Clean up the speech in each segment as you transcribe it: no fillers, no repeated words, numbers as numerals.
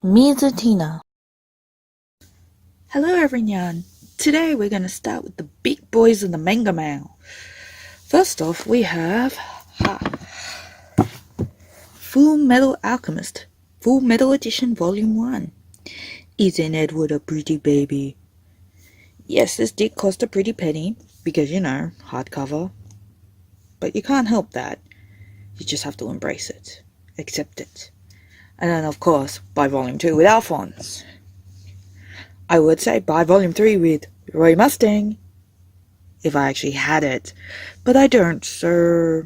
Mizutina. Hello everyone! Today we're gonna start with the big boys of the manga mail. First off, we have Full Metal Alchemist, Full Metal Edition Volume 1. Isn't Edward a pretty baby? Yes, this did cost a pretty penny, because hardcover. But you can't help that. You just have to embrace it. Accept it. And then of course, buy Volume 2 with Alphonse. I would say buy Volume 3 with Roy Mustang, if I actually had it, but I don't, so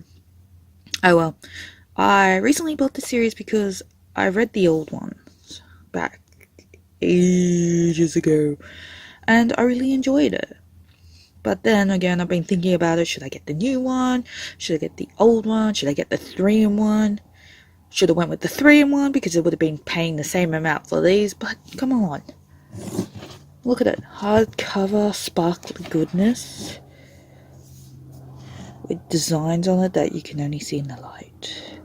oh well. I recently bought the series because I read the old ones back ages ago, and I really enjoyed it. But then again, I've been thinking about it. Should I get the new one? Should I get the old one? Should I get the 3-in-1? Should have went with the 3-in-1 because it would have been paying the same amount for these, but come on. Look at it, hardcover, sparkly goodness, with designs on it that you can only see in the light.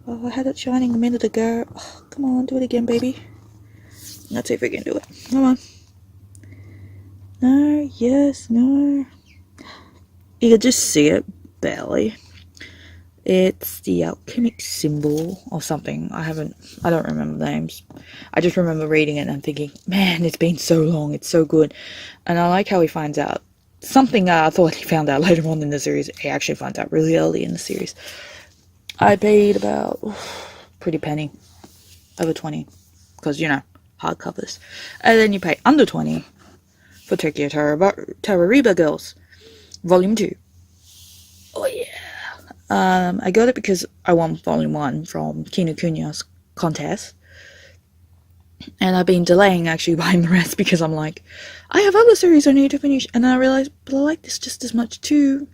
Oh, I had it shining a minute ago. Oh, come on, do it again, baby. Let's see if we can do it. Come on. No, yes, no. You can just see it, barely. It's the alchemic symbol or something. I don't remember the names. I just remember reading it and thinking, man, it's been so long, it's so good. And I like how he finds out something I thought he found out later on in the series. He actually finds out really early in the series. I paid about pretty penny, over 20, because hardcovers. And then you pay under 20 for Tokyo Tarariba Girls, Volume 2. Oh yeah. I got it because I won Volume 1 from Kinukunya's contest. And I've been delaying actually buying the rest because I'm like, I have other series I need to finish. And then I realized, but I like this just as much too.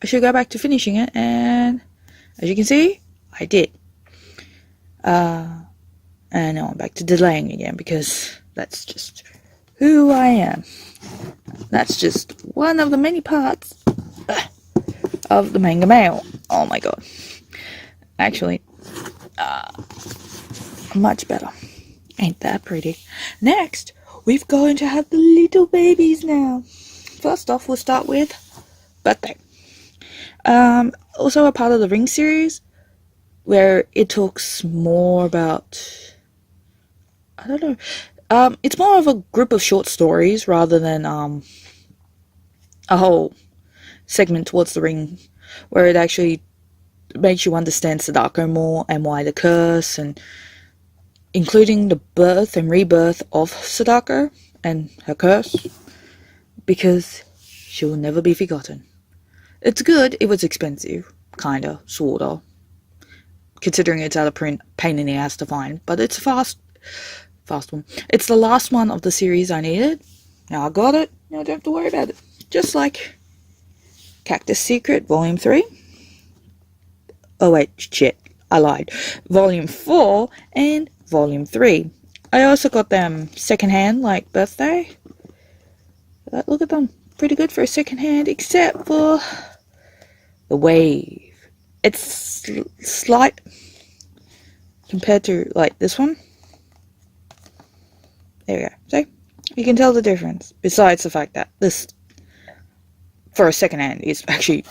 I should go back to finishing it. And as you can see, I did. And now I'm back to delaying again because that's just who I am. That's just one of the many parts of the manga mail. Oh my god. Actually, much better. Ain't that pretty? Next, we're going to have the little babies now. First off, we'll start with Birthday. Also a part of the Ring series, where it talks more about, I don't know, it's more of a group of short stories rather than a whole segment towards the Ring, where it actually makes you understand Sadako more and why the curse, and including the birth and rebirth of Sadako and her curse, because she will never be forgotten. It's good. It was expensive, kinda, sorta, considering it's out of print, pain in the ass to find, but it's a fast one. It's the last one of the series I needed. Now I got it. Now I don't have to worry about it. Just like Cactus Secret Volume 3. Oh wait, shit, I lied. Volume 4 and Volume 3. I also got them secondhand, like Birthday. Look at them. Pretty good for a secondhand, except for the wave. It's slight compared to, like, this one. There we go. See? You can tell the difference. Besides the fact that this, for a secondhand, is actually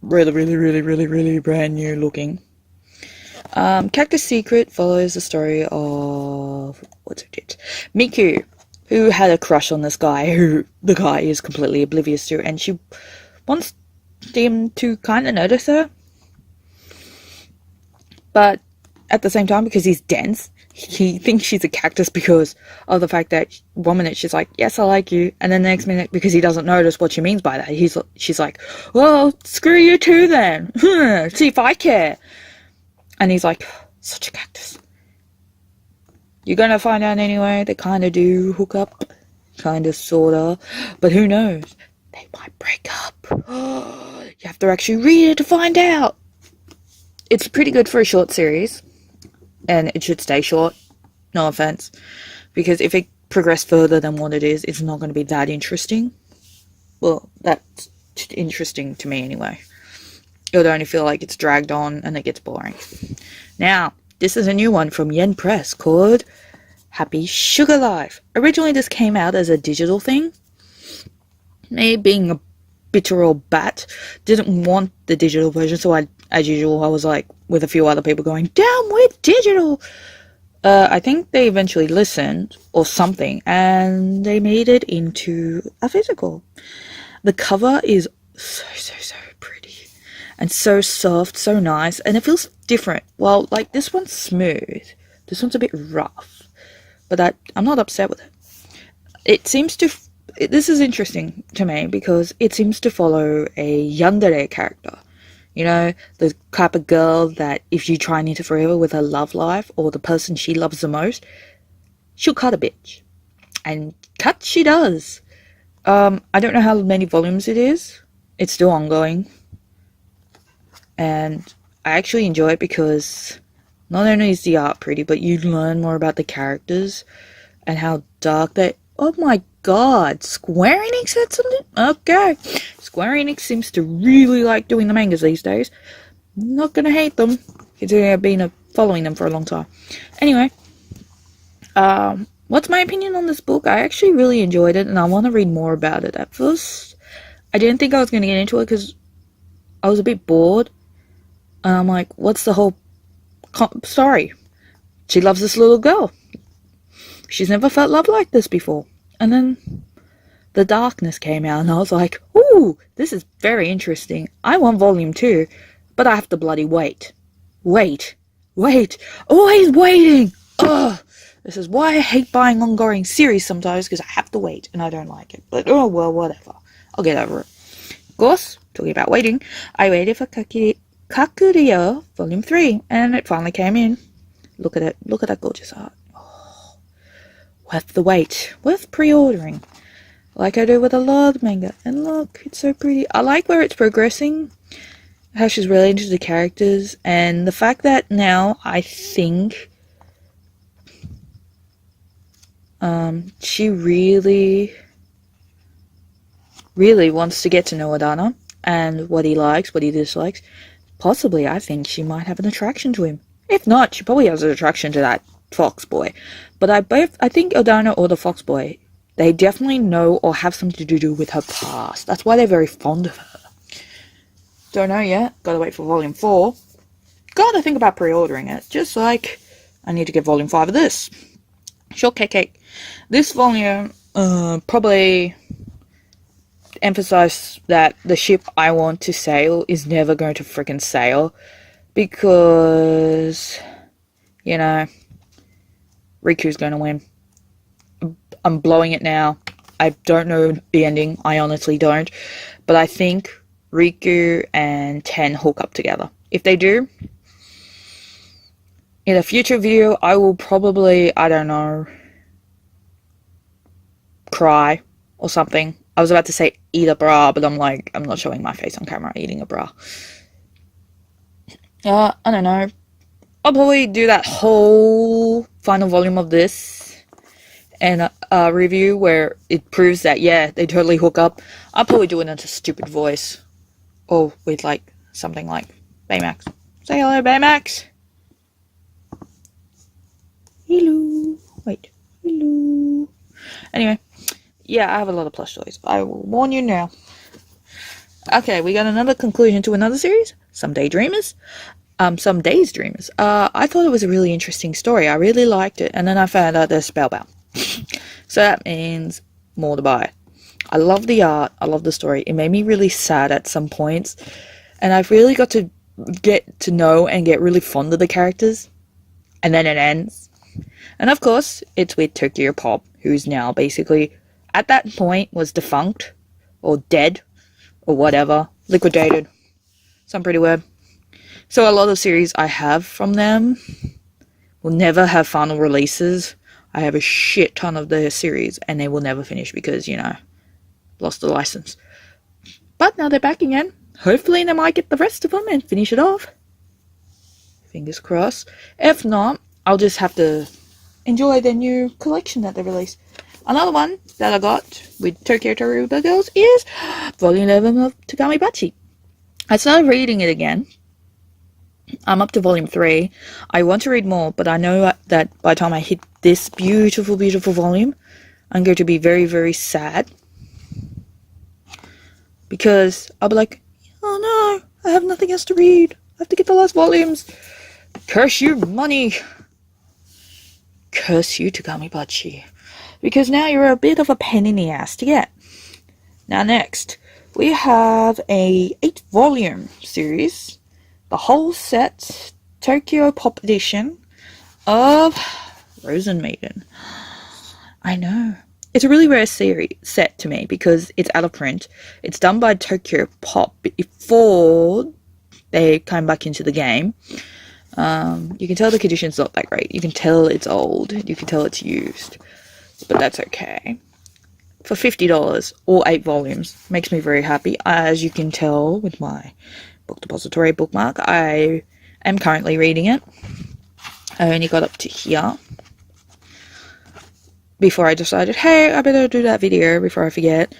really brand new looking. Cactus Secret follows the story of Miku, who had a crush on this guy who the guy is completely oblivious to, and she wants him to kind of notice her, but at the same time, because he's dense, he thinks she's a cactus because of the fact that 1 minute she's like, yes, I like you, and then the next minute, because he doesn't notice what she means by that, she's like, well, screw you too then. See if I care. And he's like, such a cactus. You're gonna find out anyway. They kind of do hook up, kind of, sorta, but who knows? They might break up. You have to actually read it to find out. It's pretty good for a short series, and it should stay short. No offense, because if it progressed further than what it is, it's not going to be that interesting. Well, that's interesting to me anyway. It would only feel like it's dragged on and it gets boring. Now, this is a new one from Yen Press called Happy Sugar Life. Originally this came out as a digital thing. Me being a bitter old bat didn't want the digital version, so as usual I was like with a few other people going, down with digital. I think they eventually listened or something and they made it into a physical. The cover is so pretty and so soft, so nice, and it feels different. Well, like this one's smooth, this one's a bit rough, but I'm not upset with it. It seems to, this is interesting to me because it seems to follow a yandere character. You know, the type of girl that if you try and interfere with her love life or the person she loves the most, she'll cut a bitch. And cut she does. I don't know how many volumes it is. It's still ongoing. And I actually enjoy it because not only is the art pretty, but you learn more about the characters and how dark they... Oh my god, Square Enix had something? Okay. Square Enix seems to really like doing the mangas these days. Not gonna hate them, considering I've been following them for a long time. Anyway, what's my opinion on this book? I actually really enjoyed it, and I want to read more about it. At first, I didn't think I was going to get into it, because I was a bit bored. And I'm like, what's the whole story? She loves this little girl. She's never felt love like this before. And then the darkness came out, and I was like, ooh, this is very interesting. I want volume 2, but I have to bloody wait. Wait. Always waiting. Ugh. This is why I hate buying ongoing series sometimes, because I have to wait, and I don't like it. But, oh, well, whatever. I'll get over it. Of course, talking about waiting, I waited for Kakuryou Volume 3, and it finally came in. Look at it. Look at that gorgeous art. Oh, worth the wait. Worth pre-ordering. Like I do with a lot of manga. And look, it's so pretty. I like where it's progressing. How she's really into the characters. And the fact that now I think she really wants to get to know Adana. And what he likes, what he dislikes. Possibly, I think she might have an attraction to him. If not, she probably has an attraction to that fox boy. But I think Adana or the fox boy, they definitely know or have something to do with her past. That's why they're very fond of her. Don't know yet. Gotta wait for Volume 4. Gotta think about pre-ordering it. Just like I need to get Volume 5 of this. Shortcake cake. This volume probably emphasize that the ship I want to sail is never going to freaking sail. Because, you know, Riku's going to win. I'm blowing it now. I don't know the ending. I honestly don't. But I think Riku and Ten hook up together. If they do, in a future video, I will probably, I don't know, cry or something. I was about to say eat a bra, but I'm like, I'm not showing my face on camera eating a bra. I don't know. I'll probably do that whole final volume of this and a review where it proves that, yeah, they totally hook up. I'll probably do it in a stupid voice. Or with, like, something like Baymax. Say hello, Baymax. Hello. Wait. Hello. Anyway. Yeah, I have a lot of plush toys. I will warn you now. Okay, we got another conclusion to another series. Some Daydreamers. Some Days Dreamers. I thought it was a really interesting story. I really liked it. And then I found out they're spellbound. So that means more to buy. I love the art. I love the story. It made me really sad at some points. And I've really got to get to know and get really fond of the characters. And then it ends. And of course, it's with Tokyo Pop, who's now basically, at that point, was defunct. Or dead. Or whatever. Liquidated. Some pretty word. So a lot of series I have from them will never have final releases. I have a shit ton of their series and they will never finish because, you know, lost the license. But now they're back again. Hopefully they might get the rest of them and finish it off. Fingers crossed. If not, I'll just have to enjoy their new collection that they released. Another one that I got with Tokyo Toruba Girls is Volume 11 of Tagami Bachi. I started reading it again. I'm up to volume 3. I want to read more, but I know that by the time I hit this beautiful, beautiful volume, I'm going to be very, very sad. Because I'll be like, oh no, I have nothing else to read. I have to get the last volumes. Curse you, money. Curse you, Tagamibachi. Because now you're a bit of a pain in the ass to get. Now next, we have a 8-volume series. The whole set, Tokyo Pop Edition of Frozen Maiden. I know. It's a really rare set to me because it's out of print. It's done by Tokyo Pop before they came back into the game. You can tell the condition's not that great. You can tell it's old. You can tell it's used. But that's okay. For $50, all 8 volumes. Makes me very happy. As you can tell with my book depository bookmark, I am currently reading it. I only got up to here before I decided, hey, I better do that video before I forget.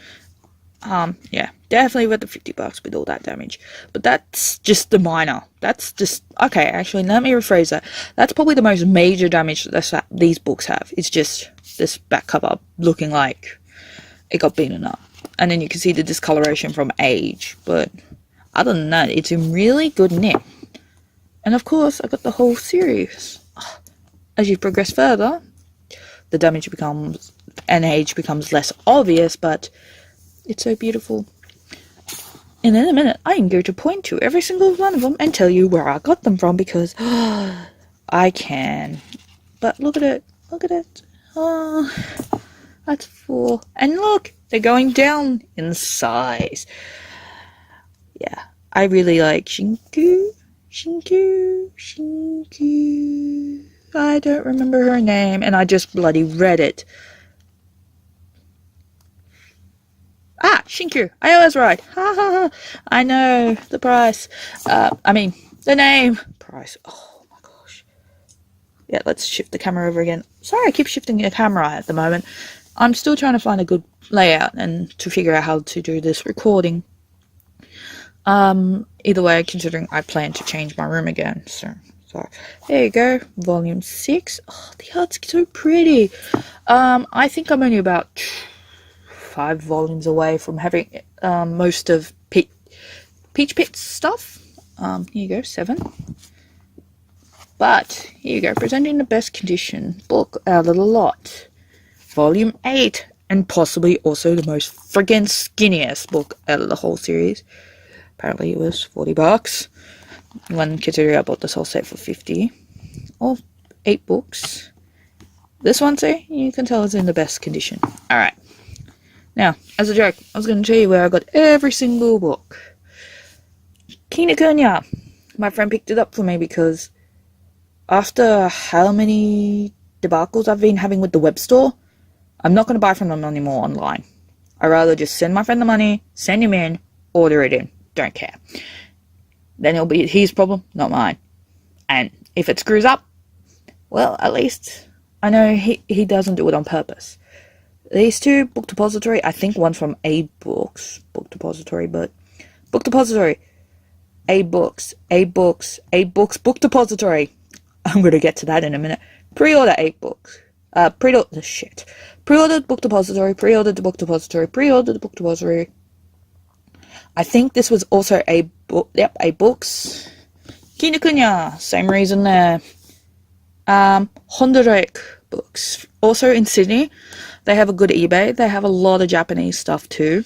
Yeah, definitely worth the $50 with all that damage. But that's just the minor. That's just, okay, actually, let me rephrase that. That's probably the most major damage that these books have. It's just this back cover looking like it got beaten up. And then you can see the discoloration from age. But other than that, it's in really good nick. And of course, I got the whole series. As you progress further, the damage becomes, and age becomes less obvious, but it's so beautiful. And in a minute, I am going to point to every single one of them and tell you where I got them from, because I can. But look at it. Look at it. Oh, that's 4. And look, they're going down in size. Yeah, I really like Shinku. I don't remember her name, and I just bloody read it. Shinku. I was right. Ha ha ha. I know the price. The name. Price. Oh my gosh. Yeah, let's shift the camera over again. Sorry, I keep shifting the camera at the moment. I'm still trying to find a good layout and to figure out how to do this recording. Either way, considering I plan to change my room again, so there you go, volume 6. Oh, the art's so pretty. I think I'm only about 5 volumes away from having most of Peach Pit's stuff. Here you go, 7. But here you go, presenting the best condition book out of the lot, volume 8, and possibly also the most friggin' skinniest book out of the whole series. Apparently it was $40 when considering I bought this whole set for 50. All 8 books. This one, see, you can tell it's in the best condition. Alright. Now, as a joke, I was going to tell you where I got every single book. Kinokuniya. My friend picked it up for me because after how many debacles I've been having with the web store, I'm not going to buy from them anymore online. I'd rather just send my friend the money, send him in, order it in. Don't care. Then it'll be his problem, not mine. And if it screws up, well, at least I know he doesn't do it on purpose. These 2, Book Depository, I think one's from A Books, Book Depository, but Book Depository, A Books, Book Depository. I'm going to get to that in a minute. Pre-order 8 books. Pre-ordered Book Depository, pre-ordered the Book Depository, pre-ordered the Book Depository. I think this was also A Books. Kinokuniya, same reason there. Honderake Books, also in Sydney. They have a good eBay. They have a lot of Japanese stuff too.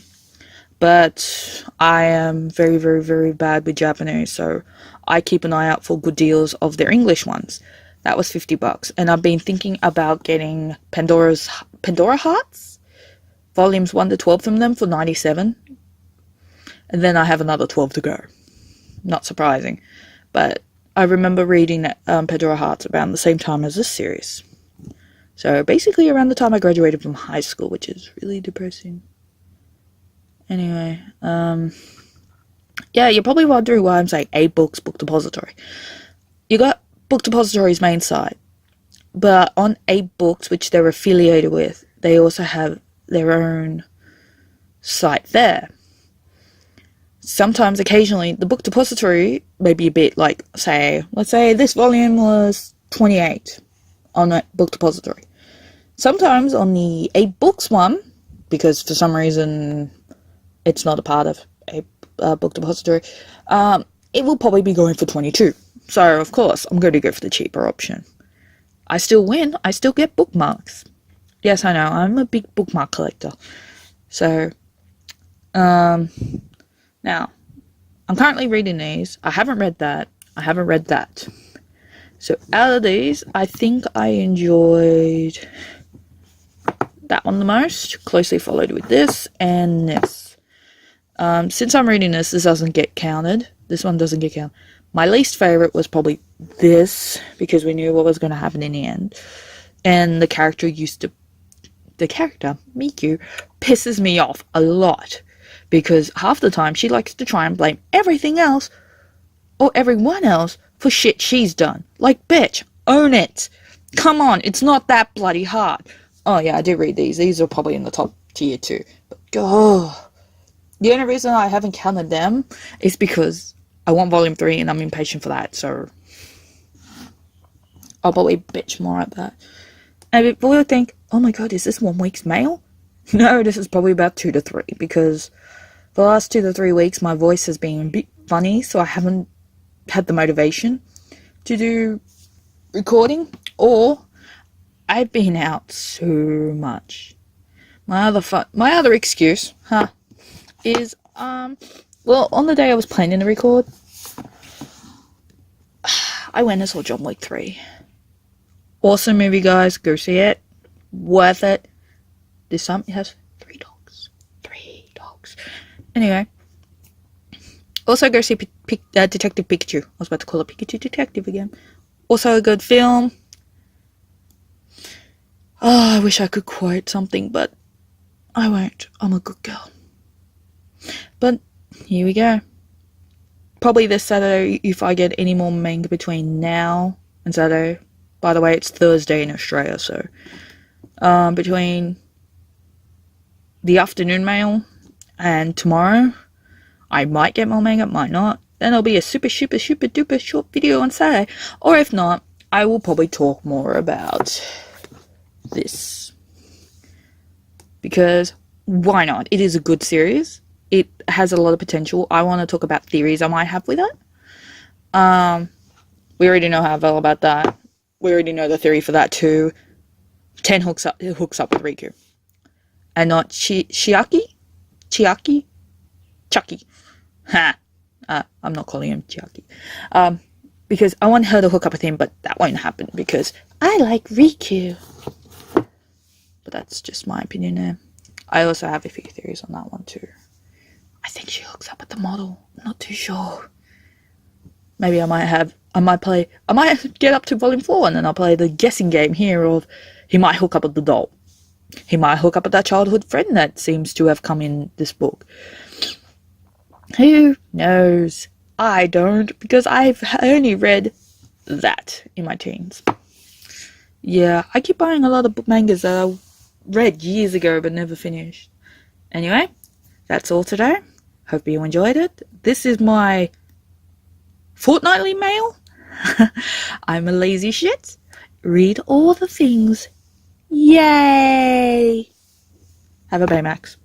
But I am very, very, very bad with Japanese, so I keep an eye out for good deals of their English ones. That was $50. And I've been thinking about getting Pandora Hearts, volumes 1 to 12 from them for $97. And then I have another 12 to go. Not surprising. But I remember reading Pandora Hearts around the same time as this series. So basically around the time I graduated from high school, which is really depressing. Anyway, yeah, you're probably wondering why I'm saying A Books, Book Depository. You got Book Depository's main site. But on A Books, which they're affiliated with, they also have their own site there. sometimes, occasionally, the book depository may be a bit like, let's say this volume was 28 on that book depository. Sometimes on the 8 books one, because for some reason it's not a part of a book depository, it will probably be going for 22. So, of course, I'm going to go for the cheaper option. I still win. I still get bookmarks. Yes, I know. I'm a big bookmark collector. So, now, I'm currently reading these. I haven't read that. I haven't read that. So, out of these, I think I enjoyed that one the most. Closely followed with this and this. Since I'm reading this, this doesn't get counted. This one doesn't get counted. My least favorite was probably this, because we knew what was going to happen in the end. And the character, Miku, pisses me off a lot. Because half the time, she likes to try and blame everything else, or everyone else, for shit she's done. Like, bitch, own it. Come on, it's not that bloody hard. Oh yeah, I did read these. These are probably in the top tier too. But, the only reason I haven't counted them is because I want volume 3 and I'm impatient for that, so I'll probably bitch more at that. And people will think, oh my god, is this 1 week's mail? No, this is probably about 2 to 3, because for the last 2 to 3 weeks my voice has been a bit funny, so I haven't had the motivation to do recording, or I've been out so much. My other excuse, is, well, on the day I was planning to record, I went and saw John Wick 3. Awesome movie, guys. Go see it. Worth it. This time it has 3 dogs. 3 dogs. Anyway. Also go see Detective Pikachu. I was about to call it Pikachu Detective again. Also a good film. Oh, I wish I could quote something, but I won't. I'm a good girl. But here we go. Probably this Saturday, if I get any more manga between now and Saturday. By the way, it's Thursday in Australia, so between the afternoon mail and tomorrow, I might get more manga, might not. Then there'll be a super duper short video on Saturday. Or if not, I will probably talk more about this. Because why not? It is a good series. It has a lot of potential. I want to talk about theories I might have with it. We already know how I feel about that. We already know the theory for that too. Ten hooks up with Riku. And not Chiaki? Chucky. Ha! I'm not calling him Chiaki. Because I want her to hook up with him, but that won't happen because I like Riku. But that's just my opinion there. I also have a few theories on that one too. I think she hooks up with the model. I'm not too sure. Maybe I might get up to volume 4 and then I'll play the guessing game here of he might hook up with the doll. He might hook up with that childhood friend that seems to have come in this book. Who knows? I don't, because I've only read that in my teens. Yeah, I keep buying a lot of mangas that I read years ago but never finished. Anyway, that's all today. Hope you enjoyed it. This is my Fortnightly Mail. I'm a lazy shit. Read all the things. Yay! Have a Baymax.